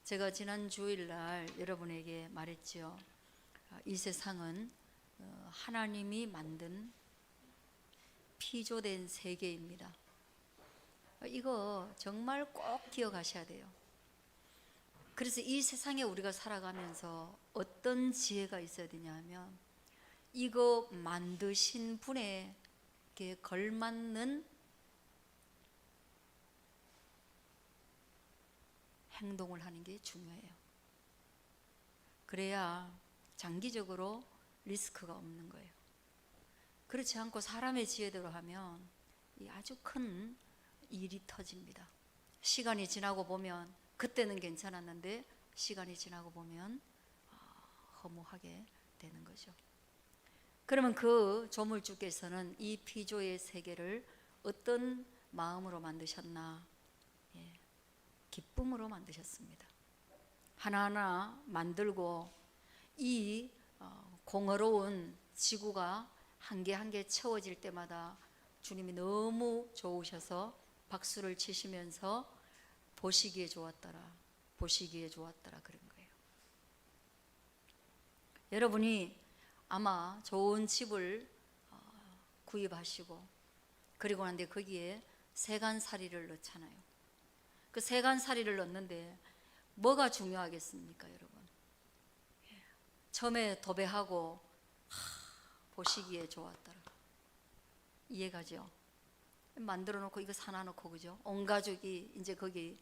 제가 지난 주일날 여러분에게 말했지요. 이 세상은 하나님이 만든 피조된 세계입니다. 이거 정말 꼭 기억하셔야 돼요. 그래서 이 세상에 우리가 살아가면서 어떤 지혜가 있어야 되냐 하면 이거 만드신 분에게 걸맞는 행동을 하는 게 중요해요. 그래야 장기적으로 리스크가 없는 거예요. 그렇지 않고 사람의 지혜대로 하면 아주 큰 일이 터집니다. 시간이 지나고 보면 그때는 괜찮았는데 시간이 지나고 보면 허무하게 되는 거죠. 그러면 그 조물주께서는 이 피조의 세계를 어떤 마음으로 만드셨나? 기쁨으로 만드셨습니다. 하나하나 만들고 이 공허로운 지구가 한 개 한 개 채워질 때마다 주님이 너무 좋으셔서 박수를 치시면서 보시기에 좋았더라, 보시기에 좋았더라 그런 거예요. 여러분이 아마 좋은 집을 구입하시고 그리고 난데 거기에 세간살이를 넣잖아요. 그 세간살이를 넣는데 뭐가 중요하겠습니까, 여러분? 처음에 도배하고 보시기에 좋았더라. 이해가죠? 만들어 놓고 이거 사놔 놓고 그죠? 온 가족이 이제 거기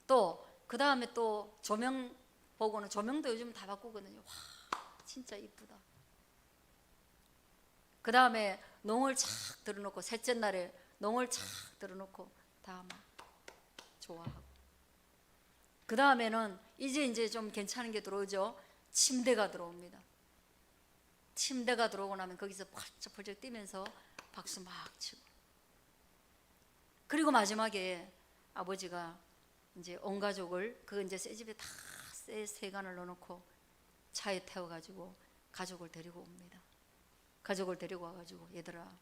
또 그 다음에 또 조명 보고는 조명도 요즘 다 바꾸거든요. 와, 진짜 이쁘다. 그 다음에 농을 착 들어놓고 셋째 날에 농을 착 들어놓고 다 막 좋아하고 그 다음에는 이제 좀 괜찮은 게 들어오죠. 침대가 들어옵니다. 침대가 들어오고 나면 거기서 펄쩍펄쩍 뛰면서 박수 막 치고 그리고 마지막에 아버지가 이제 온 가족을 그 이제 새 집에 다 새 세간을 넣어놓고 차에 태워가지고 가족을 데리고 옵니다. 가족을 데리고 와가지고 얘들아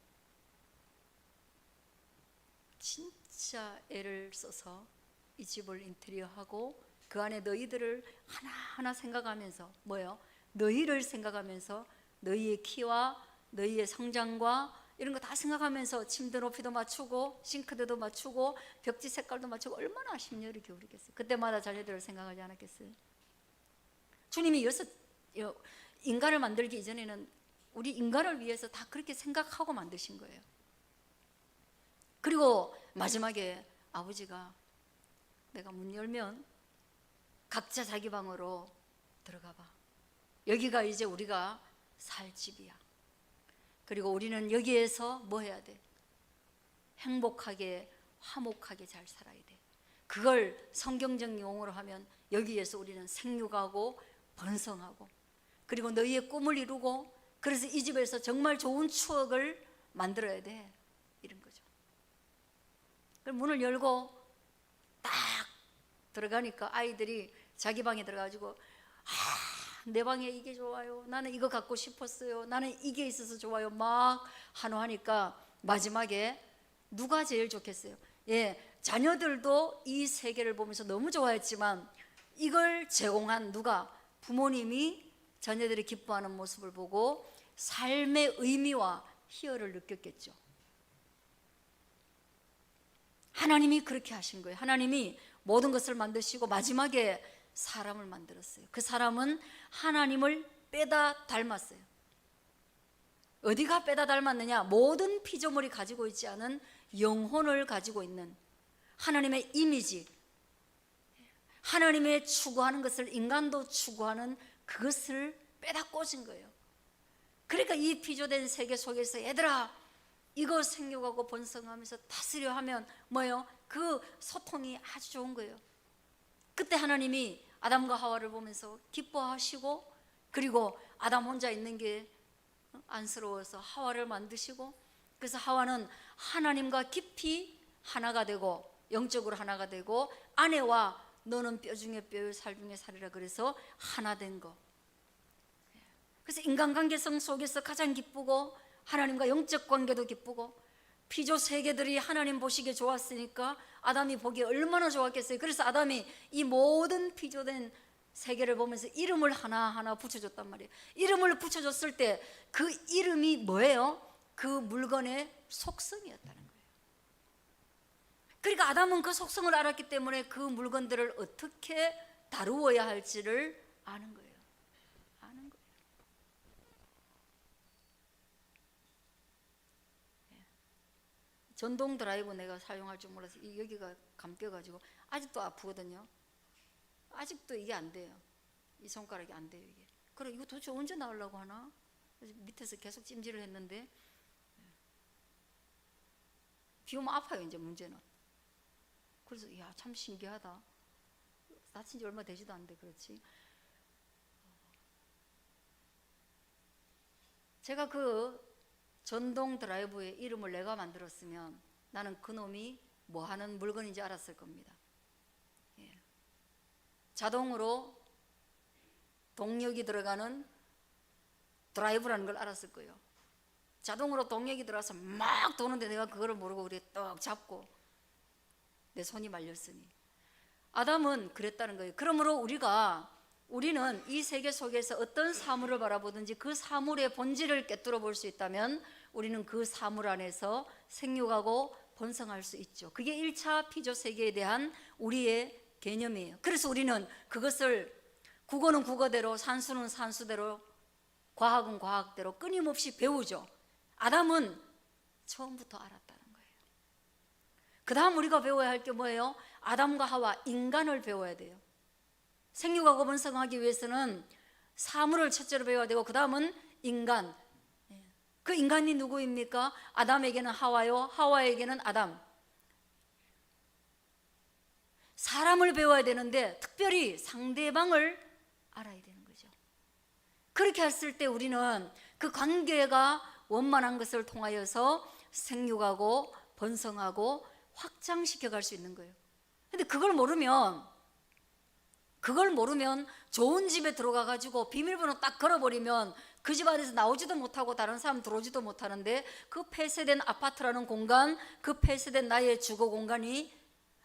진짜 애를 써서 이 집을 인테리어하고 그 안에 너희들을 하나하나 생각하면서 뭐예요? 너희를 생각하면서 너희의 키와 너희의 성장과 이런 거 다 생각하면서 침대 높이도 맞추고 싱크대도 맞추고 벽지 색깔도 맞추고 얼마나 심려를 기울이겠어요. 그때마다 자녀들을 생각하지 않았겠어요? 주님이 인간을 만들기 이전에는 우리 인간을 위해서 다 그렇게 생각하고 만드신 거예요. 그리고 마지막에 아버지가 내가 문 열면 각자 자기 방으로 들어가 봐. 여기가 이제 우리가 살 집이야. 그리고 우리는 여기에서 뭐 해야 돼? 행복하게 화목하게 잘 살아야 돼. 그걸 성경적 용어로 하면 여기에서 우리는 생육하고 번성하고 그리고 너희의 꿈을 이루고 그래서 이 집에서 정말 좋은 추억을 만들어야 돼. 이런 거죠. 그럼 문을 열고 딱 들어가니까 아이들이 자기 방에 들어가가지고 내 방에 이게 좋아요. 나는 이거 갖고 싶었어요. 나는 이게 있어서 좋아요. 막 한호하니까 마지막에 누가 제일 좋겠어요? 자녀들도 이 세계를 보면서 너무 좋아했지만 이걸 제공한 누가? 부모님이 자녀들이 기뻐하는 모습을 보고 삶의 의미와 희열을 느꼈겠죠. 하나님이 그렇게 하신 거예요. 하나님이 모든 것을 만드시고 마지막에 사람을 만들었어요. 그 사람은 하나님을 빼다 닮았어요. 어디가 빼다 닮았느냐? 모든 피조물이 가지고 있지 않은 영혼을 가지고 있는 하나님의 이미지, 하나님의 추구하는 것을 인간도 추구하는 그것을 빼다 꽂은 거예요. 그러니까 이 피조된 세계 속에서 얘들아 이거 생육하고 번성하면서 다스려 하면 뭐예요? 그 소통이 아주 좋은 거예요. 그때 하나님이 아담과 하와를 보면서 기뻐하시고 그리고 아담 혼자 있는 게 안쓰러워서 하와를 만드시고 그래서 하와는 하나님과 깊이 하나가 되고 영적으로 하나가 되고 아내와 너는 뼈 중에 뼈요 살 중에 살이라 그래서 하나 된 거. 그래서 인간관계성 속에서 가장 기쁘고 하나님과 영적 관계도 기쁘고 피조 세계들이 하나님 보시기에 좋았으니까 아담이 보기에 얼마나 좋았겠어요. 그래서 아담이 이 모든 피조된 세계를 보면서 이름을 하나하나 붙여줬단 말이에요. 이름을 붙여줬을 때 그 이름이 뭐예요? 그 물건의 속성이었다는 거예요. 그러니까 아담은 그 속성을 알았기 때문에 그 물건들을 어떻게 다루어야 할지를 아는 거예요. 아는 거예요. 전동 드라이브 내가 사용할 줄 몰라서 여기가 감겨가지고 아직도 아프거든요. 아직도 이게 안 돼요. 이 손가락이 안 돼요. 이게. 그래, 이거 도대체 언제 나으려고 하나? 그래서 밑에서 계속 찜질을 했는데 비 오면 아파요. 이제 문제는. 그래서 야, 참 신기하다. 다친 지 얼마 되지도 않는데 그렇지. 제가 그 전동 드라이브의 이름을 내가 만들었으면 나는 그놈이 뭐 하는 물건인지 알았을 겁니다. 예. 자동으로 동력이 들어가는 드라이브라는 걸 알았을 거예요. 자동으로 동력이 들어가서 막 도는데 내가 그거를 모르고 우리 떡 잡고 내 손이 말렸으니. 아담은 그랬다는 거예요. 그러므로 우리는 이 세계 속에서 어떤 사물을 바라보든지 그 사물의 본질을 꿰뚫어 볼 수 있다면 우리는 그 사물 안에서 생육하고 번성할 수 있죠. 그게 1차 피조 세계에 대한 우리의 개념이에요. 그래서 우리는 그것을 국어는 국어대로, 산수는 산수대로, 과학은 과학대로 끊임없이 배우죠. 아담은 처음부터 알았다는 거예요. 그 다음 우리가 배워야 할 게 뭐예요? 아담과 하와, 인간을 배워야 돼요. 생육하고 번성하기 위해서는 사물을 첫째로 배워야 되고 그 다음은 인간. 그 인간이 누구입니까? 아담에게는 하와요, 하와에게는 아담. 사람을 배워야 되는데 특별히 상대방을 알아야 되는 거죠. 그렇게 했을 때 우리는 그 관계가 원만한 것을 통하여서 생육하고 번성하고 확장시켜 갈 수 있는 거예요. 근데 그걸 모르면 좋은 집에 들어가 가지고 비밀번호 딱 걸어버리면 그 집 안에서 나오지도 못하고 다른 사람 들어오지도 못하는데 그 폐쇄된 아파트라는 공간, 그 폐쇄된 나의 주거 공간이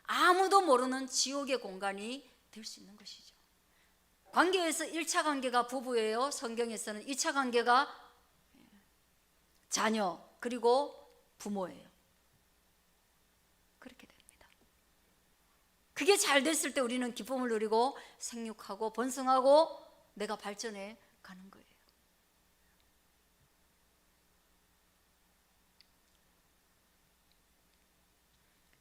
아무도 모르는 지옥의 공간이 될 수 있는 것이죠. 관계에서 1차 관계가 부부예요. 성경에서는 2차 관계가 자녀 그리고 부모예요. 그렇게 됩니다. 그게 잘 됐을 때 우리는 기쁨을 누리고 생육하고 번성하고 내가 발전해 가는 거예요.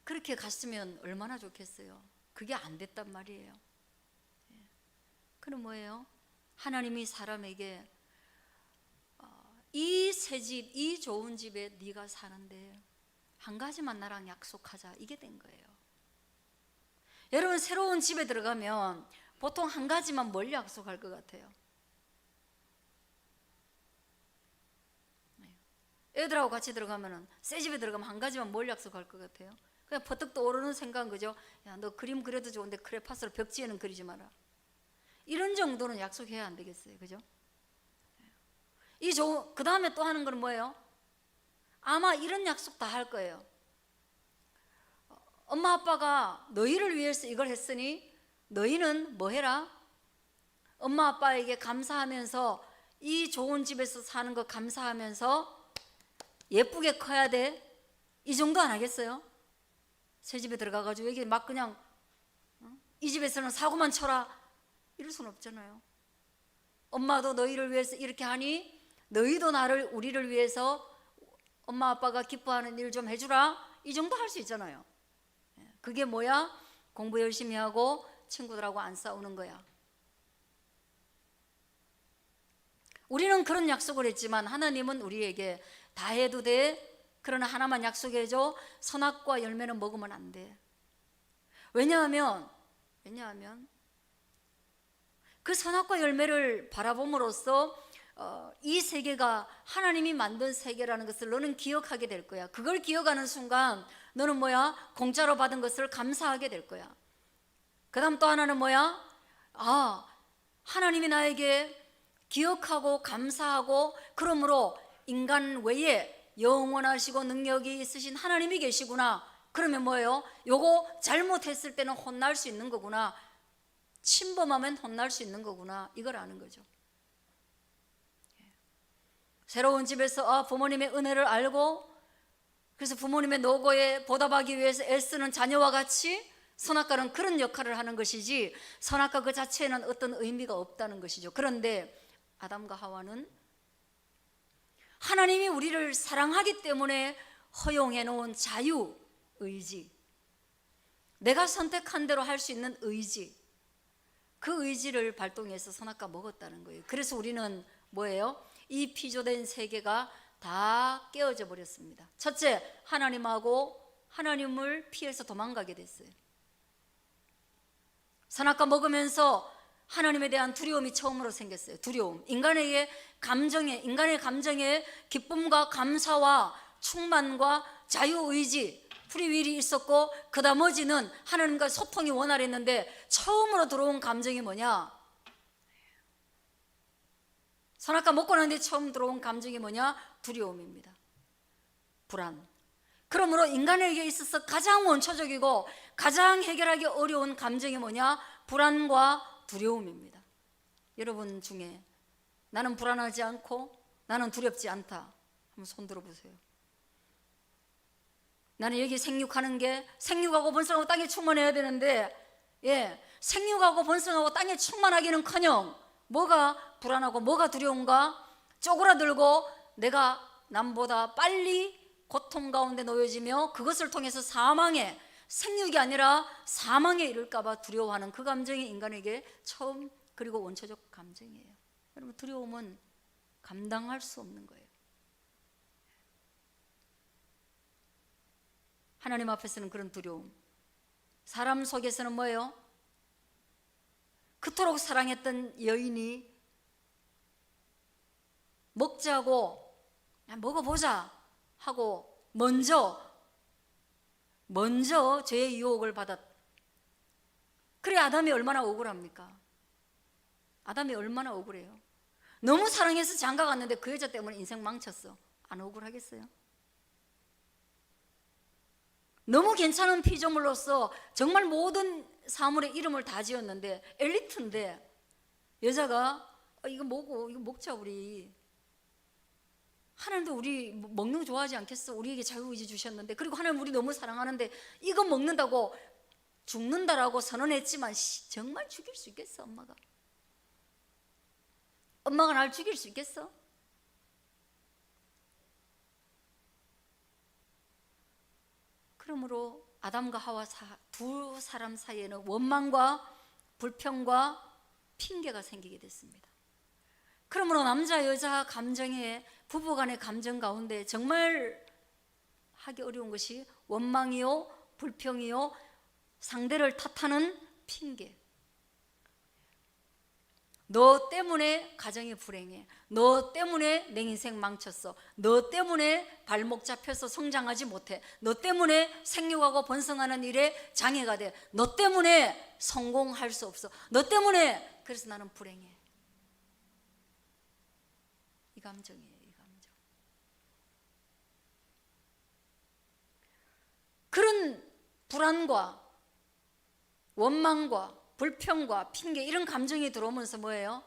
그렇게 갔으면 얼마나 좋겠어요. 그게 안 됐단 말이에요. 그럼 뭐예요? 하나님이 사람에게 이 새 집, 이 좋은 집에 네가 사는데 한 가지만 나랑 약속하자, 이게 된 거예요. 여러분, 새로운 집에 들어가면 보통 한 가지만 뭘 약속할 것 같아요? 애들하고 같이 들어가면 새 집에 들어가면 한 가지만 뭘 약속할 것 같아요? 그냥 퍼뜩 떠오르는 생각은 그죠? 야, 너 그림 그려도 좋은데 크레파스로 벽지에는 그리지 마라. 이런 정도는 약속해야 안 되겠어요, 그죠? 그 다음에 또 하는 건 뭐예요? 아마 이런 약속 다 할 거예요. 엄마 아빠가 너희를 위해서 이걸 했으니 너희는 뭐 해라? 엄마 아빠에게 감사하면서 이 좋은 집에서 사는 거 감사하면서 예쁘게 커야 돼. 이 정도 안 하겠어요? 새 집에 들어가가지고 여기 막 그냥 이 집에서는 사고만 쳐라 이럴 수는 없잖아요. 엄마도 너희를 위해서 이렇게 하니 너희도 우리를 위해서 엄마 아빠가 기뻐하는 일 좀 해주라, 이 정도 할 수 있잖아요. 그게 뭐야? 공부 열심히 하고 친구들하고 안 싸우는 거야. 우리는 그런 약속을 했지만 하나님은 우리에게 다 해도 돼, 그러나 하나만 약속해줘. 선악과 열매는 먹으면 안 돼. 왜냐하면 그 선악과 열매를 바라봄으로써 이 세계가 하나님이 만든 세계라는 것을 너는 기억하게 될 거야. 그걸 기억하는 순간 너는 뭐야? 공짜로 받은 것을 감사하게 될 거야. 그 다음 또 하나는 뭐야? 하나님이 나에게 기억하고 감사하고, 그러므로 인간 외에 영원하시고 능력이 있으신 하나님이 계시구나. 그러면 뭐예요? 요거 잘못했을 때는 혼날 수 있는 거구나. 침범하면 혼날 수 있는 거구나. 이걸 아는 거죠. 새로운 집에서 부모님의 은혜를 알고, 그래서 부모님의 노고에 보답하기 위해서 애쓰는 자녀와 같이 선악과는 그런 역할을 하는 것이지, 선악과 그 자체에는 어떤 의미가 없다는 것이죠. 그런데 아담과 하와는 하나님이 우리를 사랑하기 때문에 허용해 놓은 자유의지, 내가 선택한 대로 할 수 있는 의지, 그 의지를 발동해서 선악과 먹었다는 거예요. 그래서 우리는 뭐예요? 이 피조된 세계가 다 깨어져 버렸습니다. 첫째, 하나님을 피해서 도망가게 됐어요. 선악과 먹으면서 하나님에 대한 두려움이 처음으로 생겼어요. 두려움. 인간의 감정에 기쁨과 감사와 충만과 자유의지, 프리윌이 있었고, 그 나머지는 하나님과 소통이 원활했는데, 처음으로 들어온 감정이 뭐냐? 선악과 먹고 난 뒤에 처음 들어온 감정이 뭐냐? 두려움입니다. 불안. 그러므로 인간에게 있어서 가장 원초적이고 가장 해결하기 어려운 감정이 뭐냐? 불안과 두려움입니다. 여러분 중에 나는 불안하지 않고 나는 두렵지 않다, 한번 손 들어보세요. 나는 여기 생육하고 번성하고 땅에 충만해야 되는데, 생육하고 번성하고 땅에 충만하기는커녕 뭐가 불안하고 뭐가 두려운가? 쪼그라들고 내가 남보다 빨리 고통 가운데 놓여지며 그것을 통해서 생육이 아니라 사망에 이를까봐 두려워하는 그 감정이 인간에게 처음 그리고 원초적 감정이에요. 여러분, 두려움은 감당할 수 없는 거예요. 하나님 앞에서는 그런 두려움, 사람 속에서는 뭐예요? 그토록 사랑했던 여인이 먹어보자 하고 먼저 죄의 유혹을 그래, 아담이 얼마나 억울합니까? 아담이 얼마나 억울해요. 너무 사랑해서 장가 갔는데 그 여자 때문에 인생 망쳤어. 안 억울하겠어요? 너무 괜찮은 피조물로서 정말 모든 사물의 이름을 다 지었는데, 엘리트인데 여자가 이거 먹자 우리. 하나님도 우리 먹는 거 좋아하지 않겠어? 우리에게 자유의지 주셨는데, 그리고 하나님 우리 너무 사랑하는데 이거 먹는다고 죽는다라고 선언했지만 정말 죽일 수 있겠어? 엄마가 날 죽일 수 있겠어? 그러므로 아담과 하와 두 사람 사이에는 원망과 불평과 핑계가 생기게 됐습니다. 그러므로 남자 여자 감정에, 부부간의 감정 가운데 정말 하기 어려운 것이 원망이요, 불평이요, 상대를 탓하는 핑계. 너 때문에 가정이 불행해, 너 때문에 내 인생 망쳤어, 너 때문에 발목 잡혀서 성장하지 못해, 너 때문에 생육하고 번성하는 일에 장애가 돼, 너 때문에 성공할 수 없어, 너 때문에 그래서 나는 불행해. 이 감정이에요, 이 감정. 그런 불안과 원망과 불평과 핑계, 이런 감정이 들어오면서 뭐예요?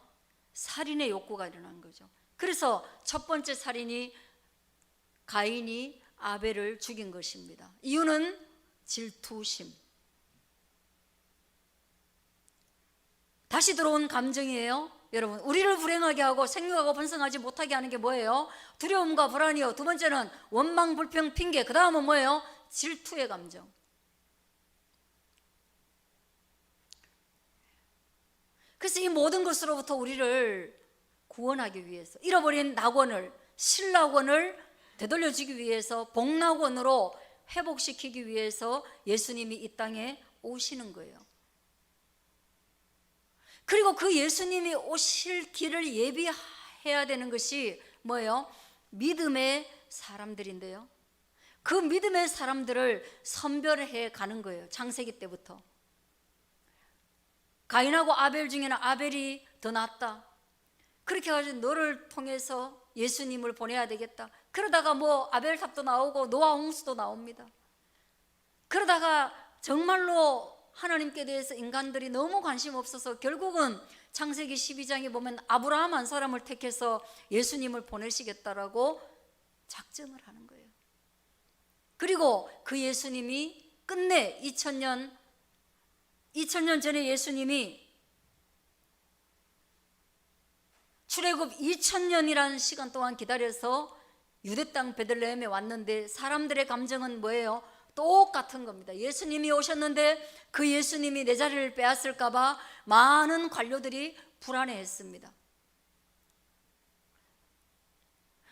살인의 욕구가 일어난 거죠. 그래서 첫 번째 살인이 가인이 아벨을 죽인 것입니다. 이유는 질투심. 다시 들어온 감정이에요. 여러분, 우리를 불행하게 하고 생육하고 번성하지 못하게 하는 게 뭐예요? 두려움과 불안이요. 두 번째는 원망, 불평, 핑계. 그 다음은 뭐예요? 질투의 감정. 그래서 이 모든 것으로부터 우리를 구원하기 위해서, 잃어버린 낙원을, 신낙원을 되돌려주기 위해서, 복낙원으로 회복시키기 위해서 예수님이 이 땅에 오시는 거예요. 그리고 그 예수님이 오실 길을 예비해야 되는 것이 뭐예요? 믿음의 사람들인데요, 그 믿음의 사람들을 선별해 가는 거예요. 창세기 때부터. 가인하고 아벨 중에는 아벨이 더 낫다. 그렇게 해가지고 너를 통해서 예수님을 보내야 되겠다. 그러다가 뭐 아벨탑도 나오고 노아 홍수도 나옵니다. 그러다가 정말로 하나님께 대해서 인간들이 너무 관심 없어서 결국은 창세기 12장에 보면 아브라함 한 사람을 택해서 예수님을 보내시겠다라고 작정을 하는 거예요. 그리고 그 예수님이 끝내 2000년 전에 예수님이 출애굽 2000년이라는 시간 동안 기다려서 유대 땅 베들레헴에 왔는데 사람들의 감정은 뭐예요? 똑같은 겁니다. 예수님이 오셨는데 그 예수님이 내 자리를 빼앗을까 봐 많은 관료들이 불안해했습니다.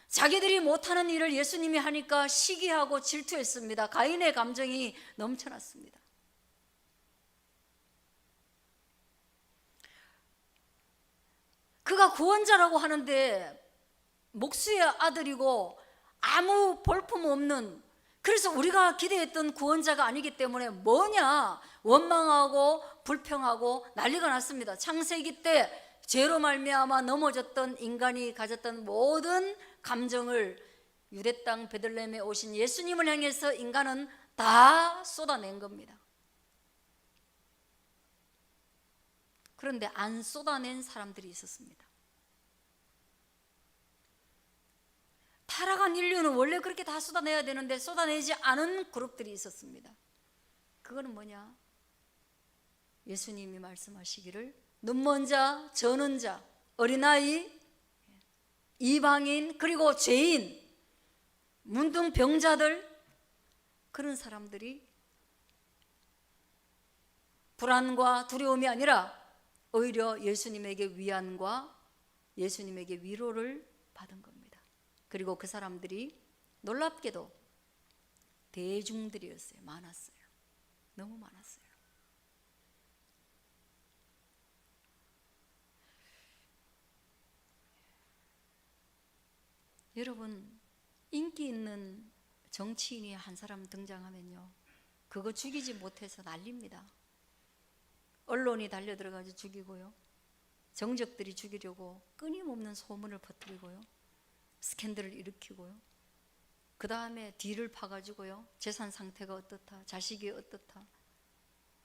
자기들이 못하는 일을 예수님이 하니까 시기하고 질투했습니다. 가인의 감정이 넘쳐났습니다. 그가 구원자라고 하는데 목수의 아들이고 아무 볼품 없는, 그래서 우리가 기대했던 구원자가 아니기 때문에 뭐냐 원망하고 불평하고 난리가 났습니다. 창세기 때 죄로 말미암아 넘어졌던 인간이 가졌던 모든 감정을 유대 땅 베들레헴에 오신 예수님을 향해서 인간은 다 쏟아낸 겁니다. 그런데 안 쏟아낸 사람들이 있었습니다. 타락한 인류는 원래 그렇게 다 쏟아내야 되는데 쏟아내지 않은 그룹들이 있었습니다. 그거는 뭐냐? 예수님이 말씀하시기를 눈먼 자, 저는 자, 어린아이, 이방인, 그리고 죄인, 문둥병자들, 그런 사람들이 불안과 두려움이 아니라 오히려 예수님에게 위안과 예수님에게 위로를 받은 겁니다. 그리고 그 사람들이 놀랍게도 대중들이었어요. 많았어요. 너무 많았어요. 여러분, 인기 있는 정치인이 한 사람 등장하면요, 그거 죽이지 못해서 난립니다. 언론이 달려들어가지고 죽이고요, 정적들이 죽이려고 끊임없는 소문을 퍼뜨리고요, 스캔들을 일으키고요, 그 다음에 뒤를 파가지고요, 재산 상태가 어떻다, 자식이 어떻다,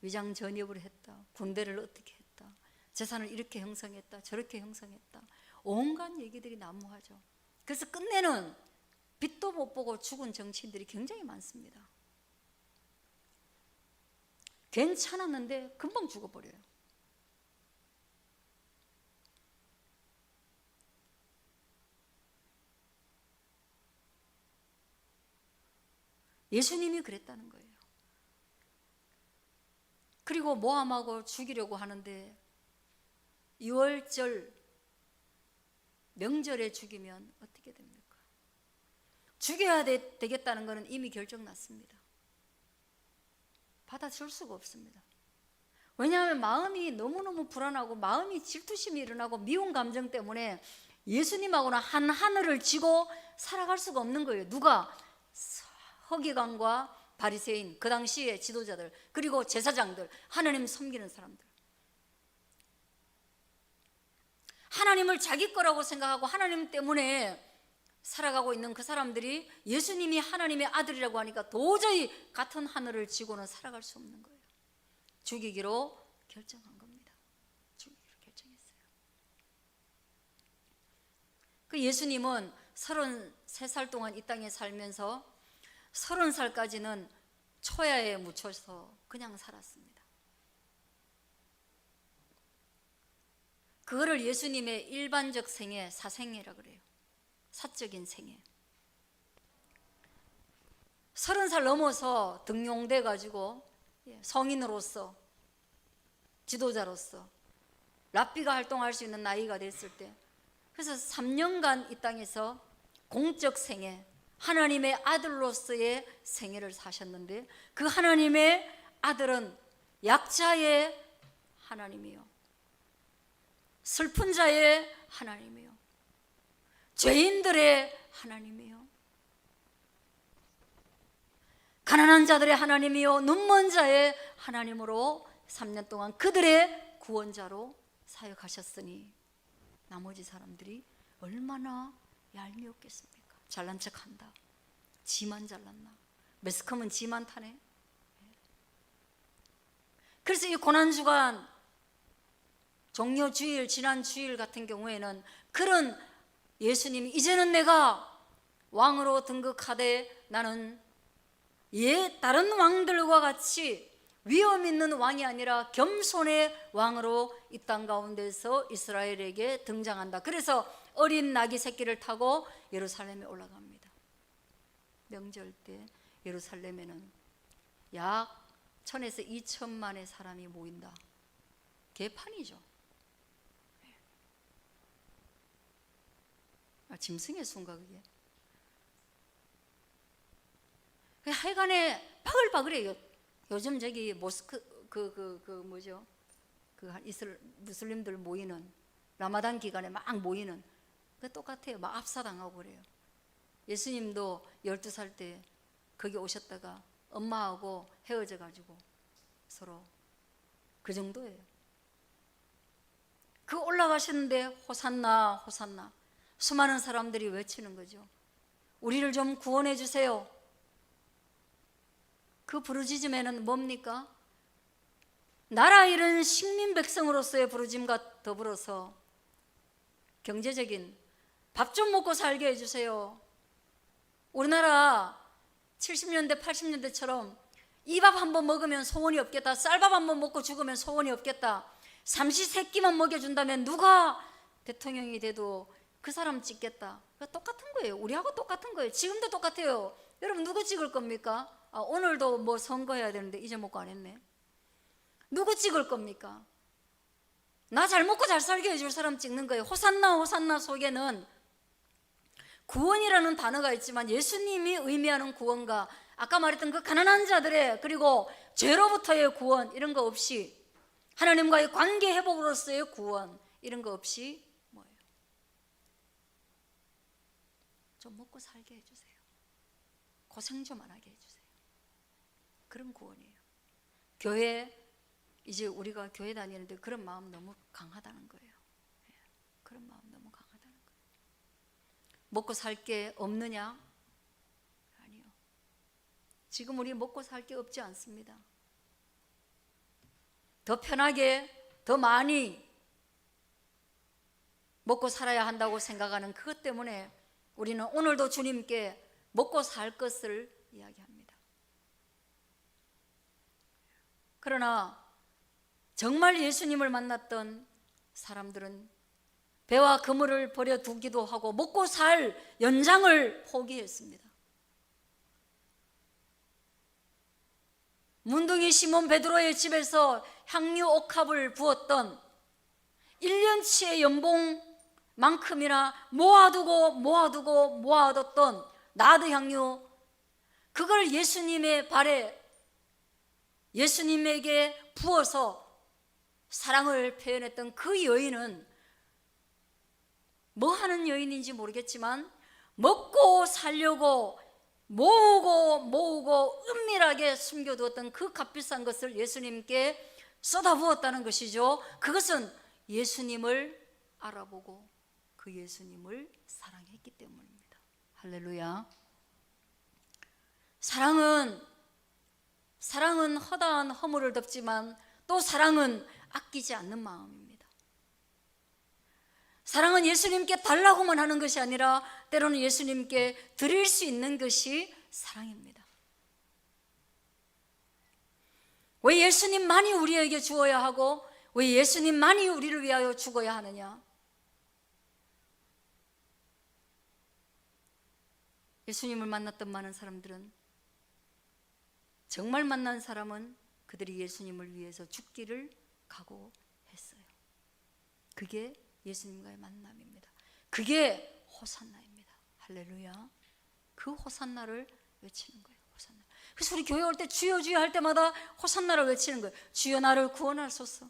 위장 전입을 했다, 군대를 어떻게 했다, 재산을 이렇게 형성했다, 저렇게 형성했다, 온갖 얘기들이 난무하죠. 그래서 끝내는 빛도 못 보고 죽은 정치인들이 굉장히 많습니다. 괜찮았는데 금방 죽어버려요. 예수님이 그랬다는 거예요. 그리고 모함하고 죽이려고 하는데 6월절 명절에 죽이면 어떻게 됩니까? 죽여야 되겠다는 것은 이미 결정났습니다. 받아줄 수가 없습니다. 왜냐하면 마음이 너무너무 불안하고 마음이 질투심이 일어나고 미운 감정 때문에 예수님하고는 한 하늘을 지고 살아갈 수가 없는 거예요. 누가? 서기관과 바리새인, 그 당시의 지도자들, 그리고 제사장들, 하나님 섬기는 사람들, 하나님을 자기 거라고 생각하고 하나님 때문에 살아가고 있는 그 사람들이 예수님이 하나님의 아들이라고 하니까 도저히 같은 하늘을 지고는 살아갈 수 없는 거예요. 죽이기로 결정한 겁니다. 죽이기로 결정했어요. 그 예수님은 33살 동안 이 땅에 살면서 30살까지는 초야에 묻혀서 그냥 살았습니다. 그거를 예수님의 일반적 생애, 사생애라고 그래요. 사적인 생애. 30살 넘어서 등용돼 가지고 성인으로서, 지도자로서 랍비가 활동할 수 있는 나이가 됐을 때, 그래서 3년간 이 땅에서 공적 생애, 하나님의 아들로서의 생애를 사셨는데, 그 하나님의 아들은 약자의 하나님이요, 슬픈 자의 하나님이요, 죄인들의 하나님이요, 가난한 자들의 하나님이요, 눈먼 자의 하나님으로 3년 동안 그들의 구원자로 사역하셨으니 나머지 사람들이 얼마나 얄미웠겠습니까? 잘난 척한다. 지만 잘났나? 매스컴은 지만 타네. 그래서 이 고난주간 종려 주일, 지난 주일 같은 경우에는 그런 예수님이 이제는 내가 왕으로 등극하되 나는 다른 왕들과 같이 위엄 있는 왕이 아니라 겸손의 왕으로 이 땅 가운데서 이스라엘에게 등장한다. 그래서 어린 나귀 새끼를 타고 예루살렘에 올라갑니다. 명절 때 예루살렘에는 약 1000에서 2000만의 사람이 모인다. 개판이죠. 짐승의 수인가 그게? 하여간에 바글바글해요. 요즘 저기 모스크 뭐죠? 무슬림들 모이는 라마단 기간에 막 모이는 그 똑같아요. 막 압사당하고 그래요. 예수님도 12살 때 거기 오셨다가 엄마하고 헤어져 가지고 서로 그 정도예요. 그 올라가시는데 호산나 호산나 수많은 사람들이 외치는 거죠. 우리를 좀 구원해 주세요. 그 부르짖음에는 뭡니까? 나라 잃은 식민 백성으로서의 부르짖음과 더불어서 경제적인 밥 좀 먹고 살게 해주세요. 우리나라 70년대 80년대처럼 이 밥 한 번 먹으면 소원이 없겠다, 쌀밥 한 번 먹고 죽으면 소원이 없겠다, 삼시세끼만 먹여준다면 누가 대통령이 돼도 그 사람 찍겠다. 똑같은 거예요. 우리하고 똑같은 거예요. 지금도 똑같아요. 여러분 누구 찍을 겁니까? 오늘도 뭐 선거해야 되는데 잊어먹고 안 했네. 누구 찍을 겁니까? 나 잘 먹고 잘 살게 해줄 사람 찍는 거예요. 호산나 호산나 속에는 구원이라는 단어가 있지만 예수님이 의미하는 구원과 아까 말했던 그 가난한 자들의 그리고 죄로부터의 구원 이런 거 없이 하나님과의 관계 회복으로서의 구원 이런 거 없이 뭐예요? 좀 먹고 살게 해주세요. 고생 좀 안 하게 해주세요. 그런 구원이에요. 교회 이제 우리가 교회 다니는데 그런 마음 너무 강하다는 거예요. 그런 마음 너무 강하다는 거예요. 먹고 살 게 없느냐? 아니요. 지금 우리 먹고 살 게 없지 않습니다. 더 편하게 더 많이 먹고 살아야 한다고 생각하는 그것 때문에 우리는 오늘도 주님께 먹고 살 것을 이야기합니다. 그러나 정말 예수님을 만났던 사람들은 배와 그물을 버려두기도 하고 먹고 살 연장을 포기했습니다. 문둥이 시몬 베드로의 집에서 향유 옥합을 부었던 1년치의 연봉만큼이나 모아뒀던 나드 향유, 그걸 예수님의 발에 예수님에게 부어서 사랑을 표현했던 그 여인은 뭐 하는 여인인지 모르겠지만 먹고 살려고 모으고 은밀하게 숨겨두었던 그 값비싼 것을 예수님께 쏟아부었다는 것이죠. 그것은 예수님을 알아보고 그 예수님을 사랑했기 때문입니다. 할렐루야. 사랑은 허다한 허물을 덮지만 또 사랑은 아끼지 않는 마음입니다. 사랑은 예수님께 달라고만 하는 것이 아니라 때로는 예수님께 드릴 수 있는 것이 사랑입니다. 왜 예수님만이 우리에게 주어야 하고 왜 예수님만이 우리를 위하여 죽어야 하느냐? 예수님을 만났던 많은 사람들은, 정말 만난 사람은 그들이 예수님을 위해서 죽기를 각오했어요. 그게 예수님과의 만남입니다. 그게 호산나입니다. 할렐루야. 그 호산나를 외치는 거예요. 호산나. 그래서 우리 교회 올 때 주여 주여 할 때마다 호산나를 외치는 거예요. 주여 나를 구원하소서.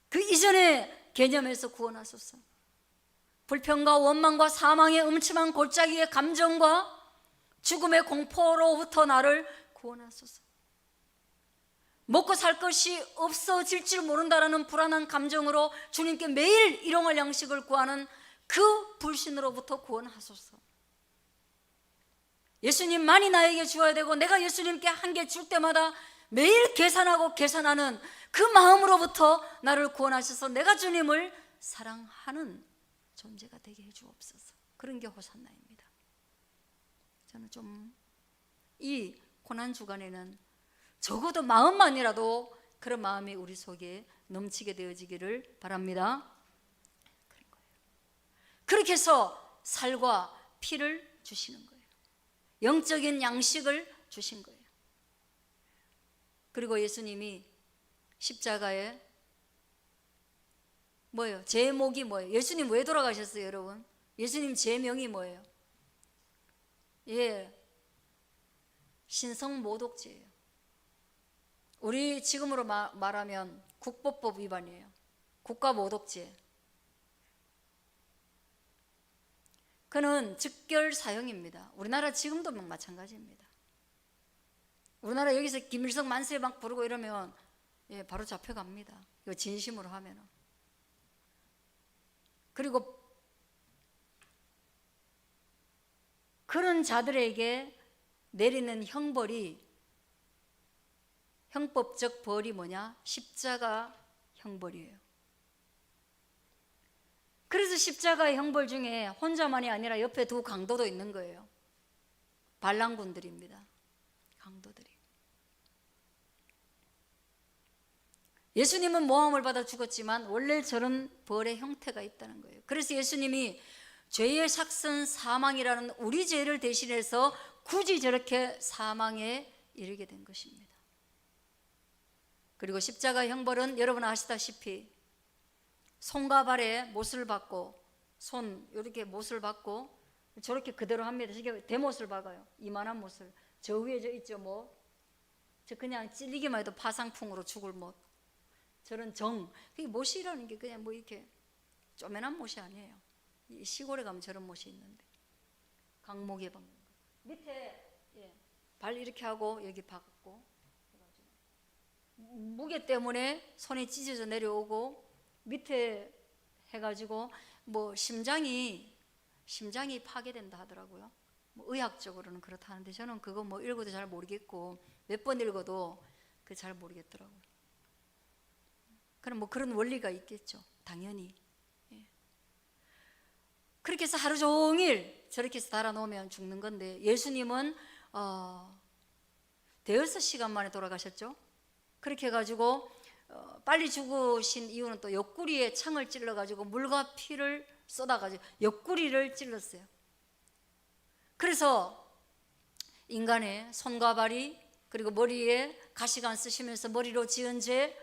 그 이전의 개념에서 구원하소서. 불평과 원망과 사망의 음침한 골짜기의 감정과 죽음의 공포로부터 나를 구원하소서. 먹고 살 것이 없어질 줄 모른다라는 불안한 감정으로 주님께 매일 일용할 양식을 구하는 그 불신으로부터 구원하소서. 예수님만이 나에게 주어야 되고 내가 예수님께 한 개 줄 때마다 매일 계산하고 계산하는 그 마음으로부터 나를 구원하셔서 내가 주님을 사랑하는 존재가 되게 해주옵소서. 그런 게 호산나입니다. 저는 좀 이 고난주간에는 적어도 마음만이라도 그런 마음이 우리 속에 넘치게 되어지기를 바랍니다. 그런 거예요. 그렇게 해서 살과 피를 주시는 거예요. 영적인 양식을 주신 거예요. 그리고 예수님이 십자가에 뭐예요? 제목이 뭐예요? 예수님 왜 돌아가셨어요, 여러분? 예수님 제명이 뭐예요? 예, 신성모독죄예요. 우리 지금으로 말하면 국보법 위반이에요. 국가모독죄. 그는 즉결 사형입니다. 우리나라 지금도 마찬가지입니다. 우리나라 여기서 김일성 만세 막 부르고 이러면 예, 바로 잡혀갑니다. 이거 진심으로 하면은. 그리고 그런 자들에게 내리는 형법적 벌이 뭐냐? 십자가 형벌이에요. 그래서 십자가의 형벌 중에 혼자만이 아니라 옆에 두 강도도 있는 거예요. 반란군들입니다. 강도들이. 예수님은 모함을 받아 죽었지만 원래 저런 벌의 형태가 있다는 거예요. 그래서 예수님이 죄의 삭선 사망이라는 우리 죄를 대신해서 굳이 저렇게 사망에 이르게 된 것입니다. 그리고 십자가 형벌은 여러분 아시다시피 손과 발에 못을 박고, 손 이렇게 못을 박고 저렇게 그대로 합니다. 저게 대못을 박아요. 이만한 못을. 저 위에 저 있죠, 못. 저 그냥 찔리기만 해도 파상풍으로 죽을 못. 저런 그게 못이라는 게 그냥 뭐 이렇게 쪼매난 못이 아니에요. 시골에 가면 저런 못이 있는데 강목에 박는 거. 밑에 예, 발 이렇게 하고 여기 박고 해가지고 무게 때문에 손이 찢어져 내려오고 밑에 해가지고 뭐 심장이 파괴된다 하더라고요. 뭐 의학적으로는 그렇다는데 저는 그거 뭐 읽어도 잘 모르겠고 몇 번 읽어도 그 잘 모르겠더라고요. 그럼 뭐 그런 원리가 있겠죠, 당연히. 예. 그렇게 해서 하루 종일 저렇게 해서 달아놓으면 죽는 건데 예수님은 대여섯 시간 만에 돌아가셨죠. 그렇게 해가지고 빨리 죽으신 이유는 또 옆구리에 창을 찔러가지고 물과 피를 쏟아가지고 옆구리를 찔렀어요. 그래서 인간의 손과 발이 그리고 머리에 가시관 쓰시면서 머리로 지은 죄,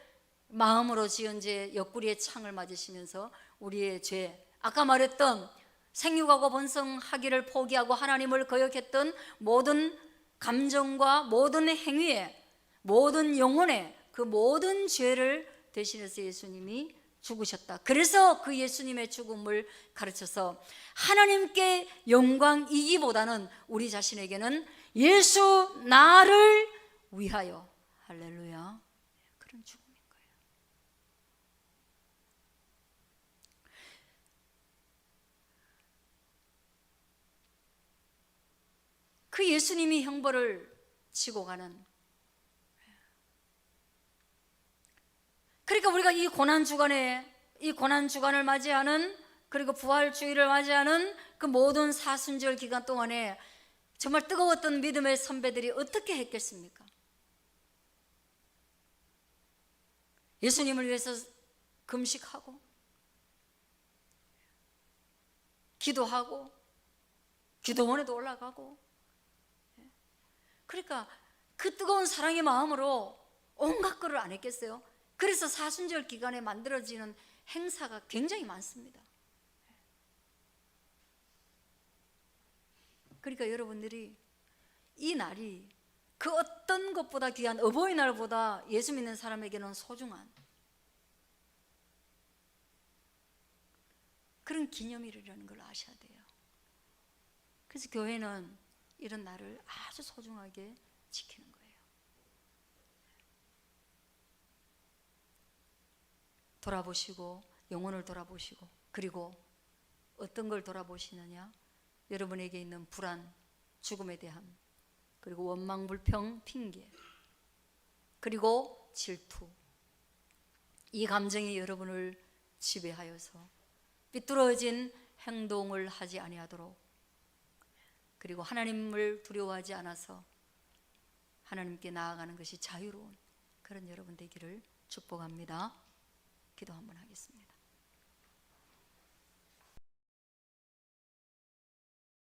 마음으로 지은 죄, 옆구리에 창을 맞으시면서 우리의 죄, 아까 말했던 생육하고 번성하기를 포기하고 하나님을 거역했던 모든 감정과 모든 행위에, 모든 영혼에 그 모든 죄를 대신해서 예수님이 죽으셨다. 그래서 그 예수님의 죽음을 가르쳐서 하나님께 영광이기보다는 우리 자신에게는 예수 나를 위하여, 할렐루야, 그런 죽음인 거예요. 그 예수님이 형벌을 치고 가는, 그러니까 우리가 이 고난주간을 맞이하는, 그리고 부활주의를 맞이하는 그 모든 사순절 기간 동안에 정말 뜨거웠던 믿음의 선배들이 어떻게 했겠습니까? 예수님을 위해서 금식하고 기도하고 기도원에도 올라가고, 그러니까 그 뜨거운 사랑의 마음으로 온갖 것을 안 했겠어요? 그래서 사순절 기간에 만들어지는 행사가 굉장히 많습니다. 그러니까 여러분들이 이 날이 그 어떤 것보다 귀한 어버이날보다 예수 믿는 사람에게는 소중한 그런 기념일이라는 걸 아셔야 돼요. 그래서 교회는 이런 날을 아주 소중하게 지키는 거예요. 돌아보시고 영혼을 돌아보시고, 그리고 어떤 걸 돌아보시느냐? 여러분에게 있는 불안, 죽음에 대한, 그리고 원망, 불평, 핑계, 그리고 질투. 이 감정이 여러분을 지배하여서 삐뚤어진 행동을 하지 아니하도록, 그리고 하나님을 두려워하지 않아서 하나님께 나아가는 것이 자유로운 그런 여러분 되기를 축복합니다. 기도 한번 하겠습니다.